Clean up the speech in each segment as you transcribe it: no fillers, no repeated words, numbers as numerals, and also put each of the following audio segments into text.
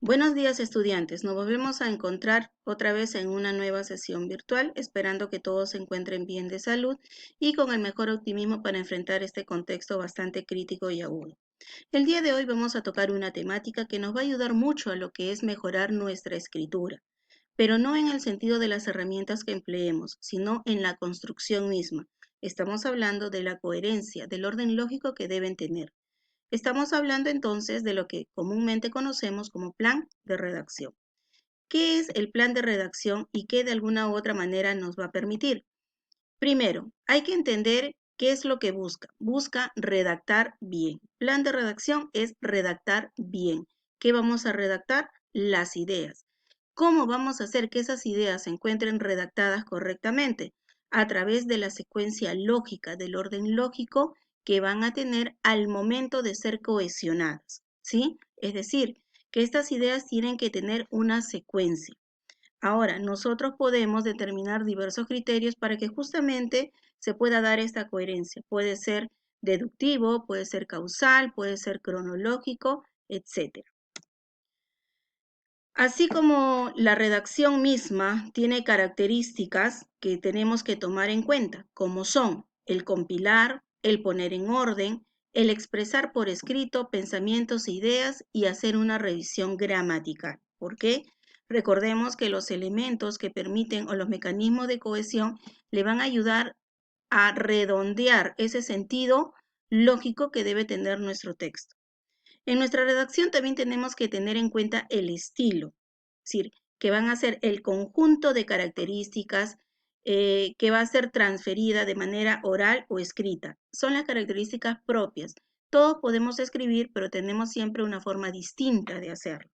Buenos días, estudiantes. Nos volvemos a encontrar otra vez en una nueva sesión virtual, esperando que todos se encuentren bien de salud y con el mejor optimismo para enfrentar este contexto bastante crítico y agudo. El día de hoy vamos a tocar una temática que nos va a ayudar mucho a lo que es mejorar nuestra escritura, pero no en el sentido de las herramientas que empleemos, sino en la construcción misma. Estamos hablando de la coherencia, del orden lógico que deben tener. Estamos hablando entonces de lo que comúnmente conocemos como plan de redacción. ¿Qué es el plan de redacción y qué de alguna u otra manera nos va a permitir? Primero, hay que entender qué es lo que busca. Busca redactar bien. Plan de redacción es redactar bien. ¿Qué vamos a redactar? Las ideas. ¿Cómo vamos a hacer que esas ideas se encuentren redactadas correctamente? A través de la secuencia lógica, del orden lógico que van a tener al momento de ser cohesionadas, ¿sí? Es decir, que estas ideas tienen que tener una secuencia. Ahora, nosotros podemos determinar diversos criterios para que justamente se pueda dar esta coherencia. Puede ser deductivo, puede ser causal, puede ser cronológico, etc. Así como la redacción misma tiene características que tenemos que tomar en cuenta, como son el compilar, el poner en orden, el expresar por escrito pensamientos e ideas y hacer una revisión gramatical. ¿Por qué? Recordemos que los elementos que permiten o los mecanismos de cohesión le van a ayudar a redondear ese sentido lógico que debe tener nuestro texto. En nuestra redacción también tenemos que tener en cuenta el estilo, es decir, que van a ser el conjunto de características que va a ser transferida de manera oral o escrita. Son las características propias. Todos podemos escribir, pero tenemos siempre una forma distinta de hacerlo.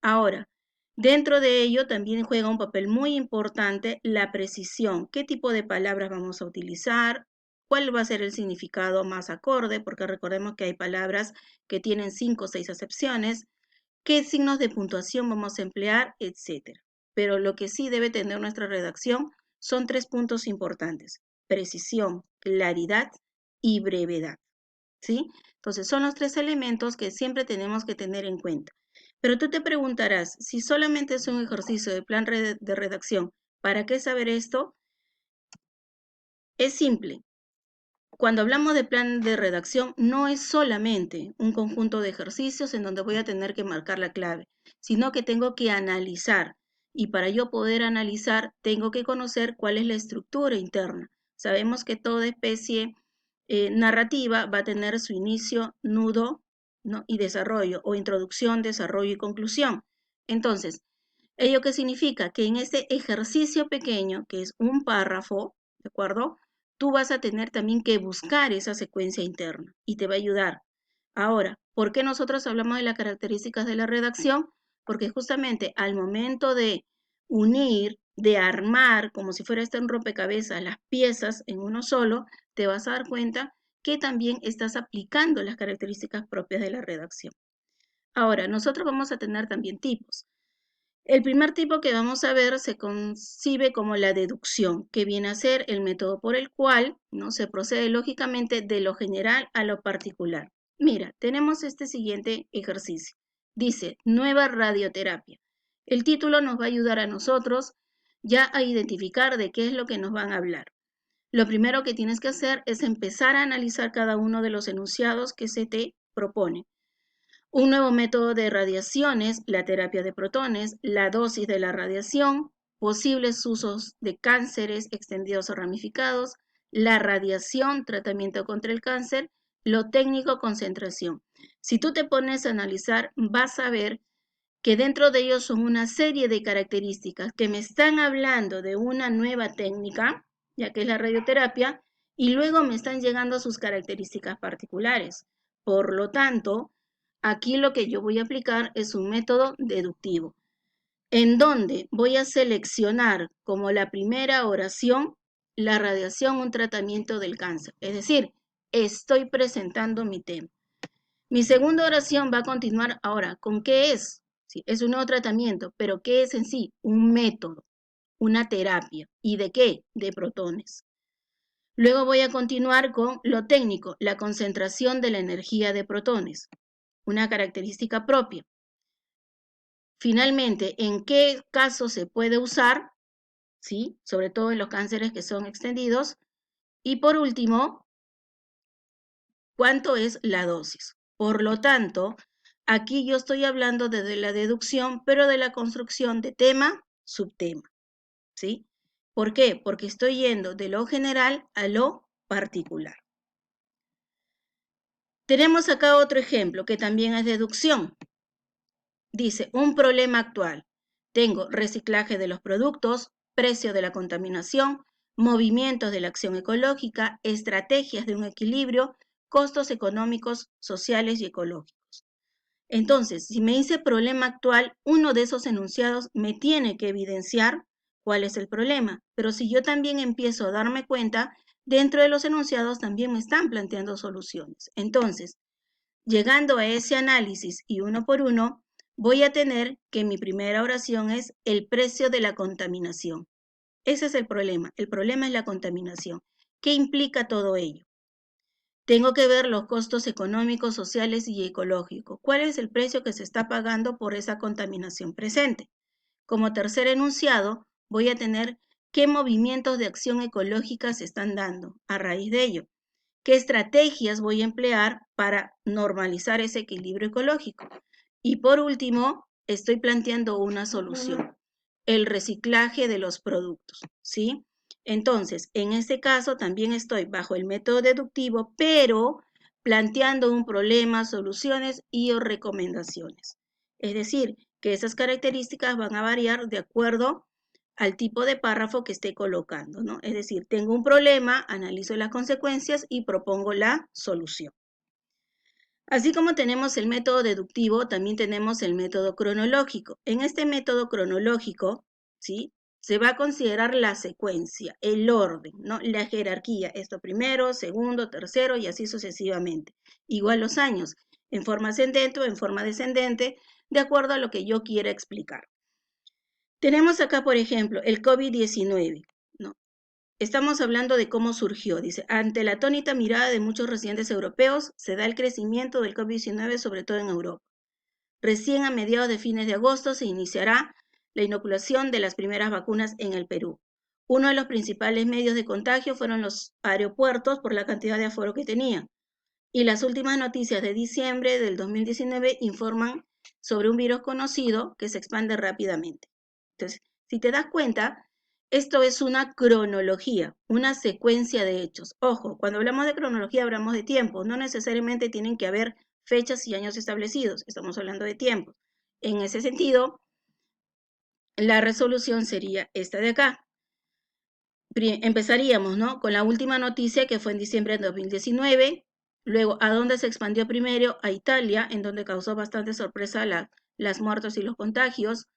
Ahora, dentro de ello también juega un papel muy importante la precisión. ¿Qué tipo de palabras vamos a utilizar? ¿Cuál va a ser el significado más acorde? Porque recordemos que hay palabras que tienen 5 o 6 acepciones. ¿Qué signos de puntuación vamos a emplear? Etcétera. Pero lo que sí debe tener nuestra redacción son 3 puntos importantes: precisión, claridad y brevedad. ¿Sí? Entonces, son los 3 elementos que siempre tenemos que tener en cuenta. Pero tú te preguntarás, si solamente es un ejercicio de plan de redacción, ¿para qué saber esto? Es simple. Cuando hablamos de plan de redacción, no es solamente un conjunto de ejercicios en donde voy a tener que marcar la clave, sino que tengo que analizar. Y para yo poder analizar, tengo que conocer cuál es la estructura interna. Sabemos que toda especie narrativa va a tener su inicio, nudo, ¿no? y desarrollo, o introducción, desarrollo y conclusión. Entonces, ¿ello qué significa? Que en ese ejercicio pequeño, que es un párrafo, ¿de acuerdo? Tú vas a tener también que buscar esa secuencia interna y te va a ayudar. Ahora, ¿por qué nosotros hablamos de las características de la redacción? Porque justamente al momento de unir, de armar, como si fuera un rompecabezas, las piezas en uno solo, te vas a dar cuenta que también estás aplicando las características propias de la redacción. Ahora, nosotros vamos a tener también tipos. El primer tipo que vamos a ver se concibe como la deducción, que viene a ser el método por el cual, ¿no?, se procede lógicamente de lo general a lo particular. Mira, tenemos este siguiente ejercicio. Dice, nueva radioterapia. El título nos va a ayudar a nosotros ya a identificar de qué es lo que nos van a hablar. Lo primero que tienes que hacer es empezar a analizar cada uno de los enunciados que se te propone. Un nuevo método de radiaciones, la terapia de protones, la dosis de la radiación, posibles usos de cánceres extendidos o ramificados, la radiación, tratamiento contra el cáncer, lo técnico, concentración. Si tú te pones a analizar, vas a ver que dentro de ellos son una serie de características que me están hablando de una nueva técnica, ya que es la radioterapia, y luego me están llegando a sus características particulares. Por lo tanto, aquí lo que yo voy a aplicar es un método deductivo, en donde voy a seleccionar como la primera oración la radiación, un tratamiento del cáncer. Es decir, estoy presentando mi tema. Mi segunda oración va a continuar ahora. ¿Con qué es? Sí, es un nuevo tratamiento, pero ¿qué es en sí? Un método, una terapia. ¿Y de qué? De protones. Luego voy a continuar con lo técnico, la concentración de la energía de protones, una característica propia. Finalmente, ¿en qué caso se puede usar? ¿Sí? Sobre todo en los cánceres que son extendidos. Y por último, ¿cuánto es la dosis? Por lo tanto, aquí yo estoy hablando de la deducción, pero de la construcción de tema, subtema, ¿sí? ¿Por qué? Porque estoy yendo de lo general a lo particular. Tenemos acá otro ejemplo que también es deducción. Dice, un problema actual. Tengo reciclaje de los productos, precio de la contaminación, movimientos de la acción ecológica, estrategias de un equilibrio, costos económicos, sociales y ecológicos. Entonces, si me dice problema actual, uno de esos enunciados me tiene que evidenciar cuál es el problema. Pero si yo también empiezo a darme cuenta, dentro de los enunciados también me están planteando soluciones. Entonces, llegando a ese análisis y uno por uno, voy a tener que mi primera oración es el precio de la contaminación. Ese es el problema es la contaminación. ¿Qué implica todo ello? Tengo que ver los costos económicos, sociales y ecológicos. ¿Cuál es el precio que se está pagando por esa contaminación presente? Como tercer enunciado, voy a tener qué movimientos de acción ecológica se están dando a raíz de ello. ¿Qué estrategias voy a emplear para normalizar ese equilibrio ecológico? Y por último, estoy planteando una solución, el reciclaje de los productos, ¿sí? Entonces, en este caso también estoy bajo el método deductivo, pero planteando un problema, soluciones y o recomendaciones. Es decir, que esas características van a variar de acuerdo al tipo de párrafo que esté colocando, ¿no? Es decir, tengo un problema, analizo las consecuencias y propongo la solución. Así como tenemos el método deductivo, también tenemos el método cronológico. En este método cronológico, ¿sí? Se va a considerar la secuencia, el orden, ¿no? La jerarquía, esto primero, segundo, tercero y así sucesivamente. Igual los años, en forma ascendente o en forma descendente, de acuerdo a lo que yo quiera explicar. Tenemos acá, por ejemplo, el COVID-19, ¿no? Estamos hablando de cómo surgió. Dice, ante la atónita mirada de muchos residentes europeos, se da el crecimiento del COVID-19, sobre todo en Europa. Recién a mediados de fines de agosto se iniciará la inoculación de las primeras vacunas en el Perú. Uno de los principales medios de contagio fueron los aeropuertos por la cantidad de aforo que tenían. Y las últimas noticias de diciembre del 2019 informan sobre un virus conocido que se expande rápidamente. Entonces, si te das cuenta, esto es una cronología, una secuencia de hechos. Ojo, cuando hablamos de cronología hablamos de tiempo, no necesariamente tienen que haber fechas y años establecidos, estamos hablando de tiempo. En ese sentido, la resolución sería esta de acá. Empezaríamos, ¿no? Con la última noticia que fue en diciembre de 2019, luego a dónde se expandió primero, a Italia, en donde causó bastante sorpresa las muertes y los contagios.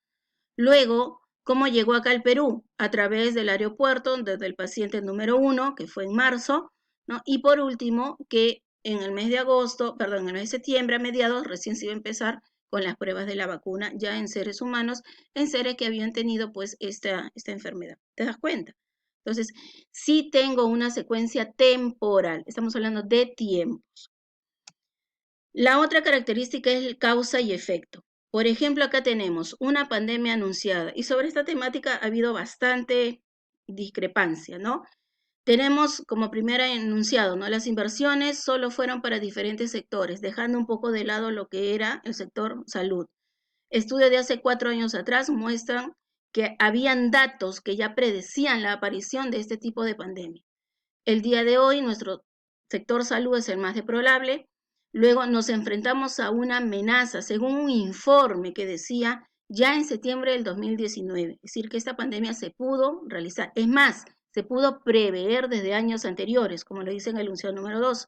Luego, cómo llegó acá al Perú, a través del aeropuerto, desde el paciente número 1, que fue en marzo, ¿no? Y por último, que en el mes de agosto, perdón, en el mes de septiembre a mediados, recién se iba a empezar con las pruebas de la vacuna ya en seres humanos, en seres que habían tenido pues esta enfermedad. ¿Te das cuenta? Entonces, sí tengo una secuencia temporal, estamos hablando de tiempos. La otra característica es el causa y efecto. Por ejemplo, acá tenemos una pandemia anunciada y sobre esta temática ha habido bastante discrepancia, ¿no? Tenemos como primer enunciado, ¿no? Las inversiones solo fueron para diferentes sectores, dejando un poco de lado lo que era el sector salud. Estudios de hace 4 años atrás muestran que habían datos que ya predecían la aparición de este tipo de pandemia. El día de hoy nuestro sector salud es el más deplorable. Luego nos enfrentamos a una amenaza, según un informe que decía ya en septiembre del 2019, es decir, que esta pandemia se pudo realizar. Es más, se pudo prever desde años anteriores, como lo dice en el enunciado número 2.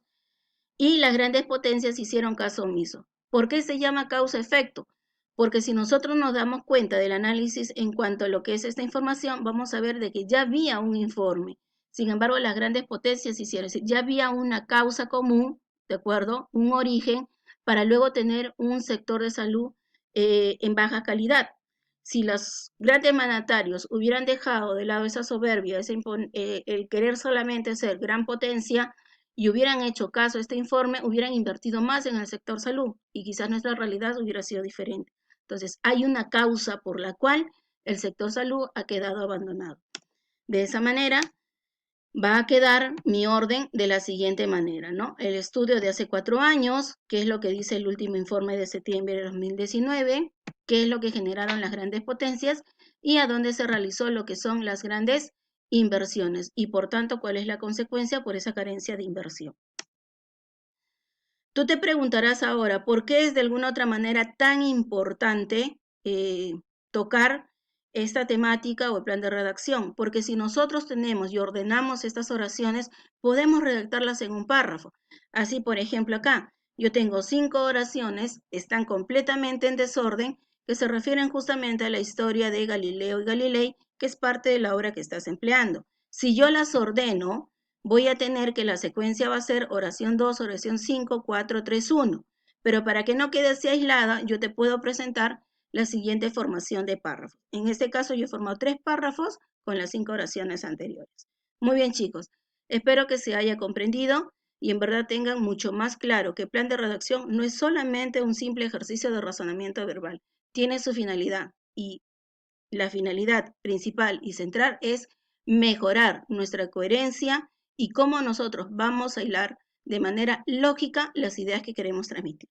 Y las grandes potencias hicieron caso omiso. ¿Por qué se llama causa-efecto? Porque si nosotros nos damos cuenta del análisis en cuanto a lo que es esta información, vamos a ver de que ya había un informe. Sin embargo, las grandes potencias hicieron, es decir, ya había una causa común, ¿de acuerdo? Un origen para luego tener un sector de salud en baja calidad. Si los grandes mandatarios hubieran dejado de lado esa soberbia, el querer solamente ser gran potencia, y hubieran hecho caso a este informe, hubieran invertido más en el sector salud y quizás nuestra realidad hubiera sido diferente. Entonces, hay una causa por la cual el sector salud ha quedado abandonado. De esa manera, va a quedar mi orden de la siguiente manera, ¿no? El estudio de hace 4 años, qué es lo que dice el último informe de septiembre de 2019, qué es lo que generaron las grandes potencias y a dónde se realizó lo que son las grandes inversiones y por tanto cuál es la consecuencia por esa carencia de inversión. Tú te preguntarás ahora, ¿por qué es de alguna otra manera tan importante tocar esta temática o el plan de redacción? Porque si nosotros tenemos y ordenamos estas oraciones, podemos redactarlas en un párrafo. Así, por ejemplo, acá, yo tengo 5 oraciones, están completamente en desorden, que se refieren justamente a la historia de Galileo y Galilei, que es parte de la obra que estás empleando. Si yo las ordeno, voy a tener que la secuencia va a ser oración 2, oración 5, 4, 3, 1. Pero para que no quede así aislada, yo te puedo presentar la siguiente formación de párrafos. En este caso yo he formado 3 párrafos con las 5 oraciones anteriores. Muy bien, chicos. Espero que se haya comprendido y en verdad tengan mucho más claro que el plan de redacción no es solamente un simple ejercicio de razonamiento verbal. Tiene su finalidad y la finalidad principal y central es mejorar nuestra coherencia y cómo nosotros vamos a hilar de manera lógica las ideas que queremos transmitir.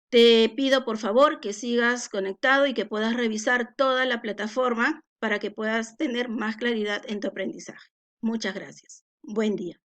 Te pido por favor que sigas conectado y que puedas revisar toda la plataforma para que puedas tener más claridad en tu aprendizaje. Muchas gracias. Buen día.